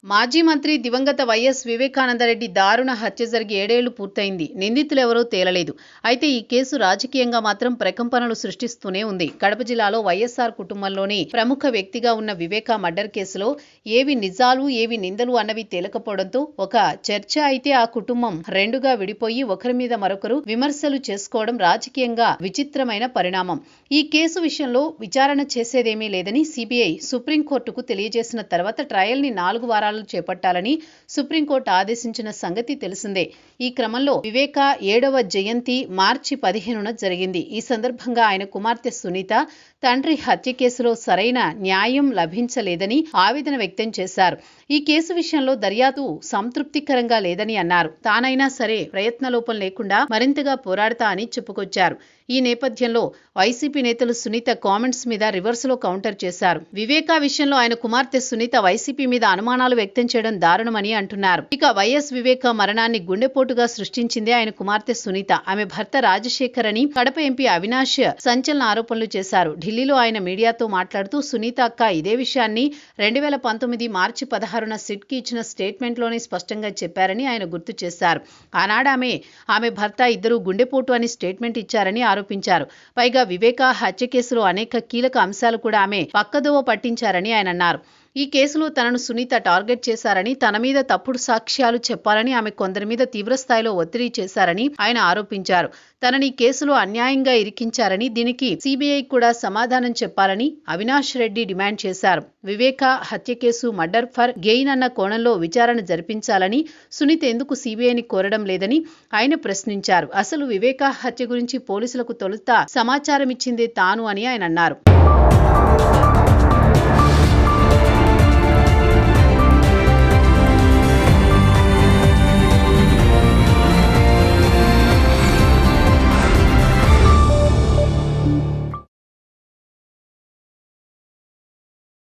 మాజీ మంత్రి దివంగత వైఎస్ వివేకానందరెడ్డి దారుణ హత్య జరిగి 7 ఏళ్లు పూర్తయింది. నిందితులెవరో తేలలేదు. అయితే ఈ కేసు రాజకీయంగా మాత్రం ప్రకంపనలు సృష్టిస్తూనే ఉంది. కడప జిల్లాలో వైఎస్ఆర్ కుటుంబంలోని ప్రముఖ వ్యక్తిగా ఉన్న వివేకా మర్డర్ కేసులో ఏవి నిజాలు ఏవి నిందలు అన్నవి తేలకపోవడంతో ఒక చర్చ అయితే ఆ కుటుంబం రెండుగా విడిపోయి ఒకరి మీద మరొకరు విమర్శలు చేసుకోవడం రాజకీయంగా విచిత్రమైన పరిణామం. ఈ కేసు విషయంలో విచారణ చేసేదేమీ లేదని సిబిఐ సుప్రీంకోర్టుకు తెలియజేసిన తర్వాత ట్రయల్ ని 4 వారాలు చేపట్టాలని సుప్రీంకోర్టు ఆదేశించిన సంగతి తెలిసిందే. ఈ క్రమంలో వివేకా 7వ జయంతి మార్చి 15న జరిగింది. ఈ సందర్భంగా ఆయన కుమార్తె సునీత తండ్రి హత్య కేసులో సరైన న్యాయం లభించలేదని ఆవేదన వ్యక్తం చేశారు. ఈ కేసు విషయంలో దర్యాప్తు సంతృప్తికరంగా లేదని అన్నారు. తానైనా సరే ప్రయత్నలోపం లేకుండా మరింతగా పోరాడతా అని చెప్పుకొచ్చారు. ఈ నేపథ్యంలో వైసీపీ నేతలు సునీత కామెంట్స్ మీద రివర్స్లో కౌంటర్ చేశారు. వివేకా విషయంలో ఆయన కుమార్తె సునీత వైసీపీ మీద అనుమానాలు వ్యక్తం చేయడం దారుణమని అంటున్నారు. ఇక వైఎస్ వివేకా మరణాన్ని గుండెపోటుగా సృష్టించిందే ఆయన కుమార్తె సునీత. ఆమె భర్త రాజశేఖర్ అని కడప ఎంపీ అవినాష్ సంచలన ఆరోపణలు చేశారు. ఢిల్లీలో ఆయన మీడియాతో మాట్లాడుతూ సునీత అక్క ఇదే విషయాన్ని 2019 మార్చి 16న సిట్కి ఇచ్చిన స్టేట్మెంట్లోనే స్పష్టంగా చెప్పారని ఆయన గుర్తు చేశారు. ఆనాడు ఆమె భర్త ఇద్దరు గుండెపోటు అని స్టేట్మెంట్ ఇచ్చారని ఆరోపించారు. పైగా వివేకా హత్య కేసులో అనేక కీలక అంశాలు కూడా ఆమె పక్కదోవ పట్టించారని ఆయన అన్నారు. ఈ కేసులో తనను సునీత టార్గెట్ చేశారని, తన మీద తప్పుడు సాక్ష్యాలు చెప్పాలని ఆమె కొందరి మీద తీవ్రస్థాయిలో ఒత్తిడి చేశారని ఆయన ఆరోపించారు. తనని కేసులో అన్యాయంగా ఇరికించారని, దీనికి సిబిఐ కూడా సమాధానం చెప్పాలని అవినాష్ రెడ్డి డిమాండ్ చేశారు. వివేకా హత్య కేసు మర్డర్ ఫర్ గెయిన్ అన్న కోణంలో విచారణ జరిపించాలని సునీత ఎందుకు సిబిఐని కోరడం లేదని ఆయన ప్రశ్నించారు. అసలు వివేకా హత్య గురించి పోలీసులకు తొలుత సమాచారం ఇచ్చిందే తాను అని ఆయన అన్నారు.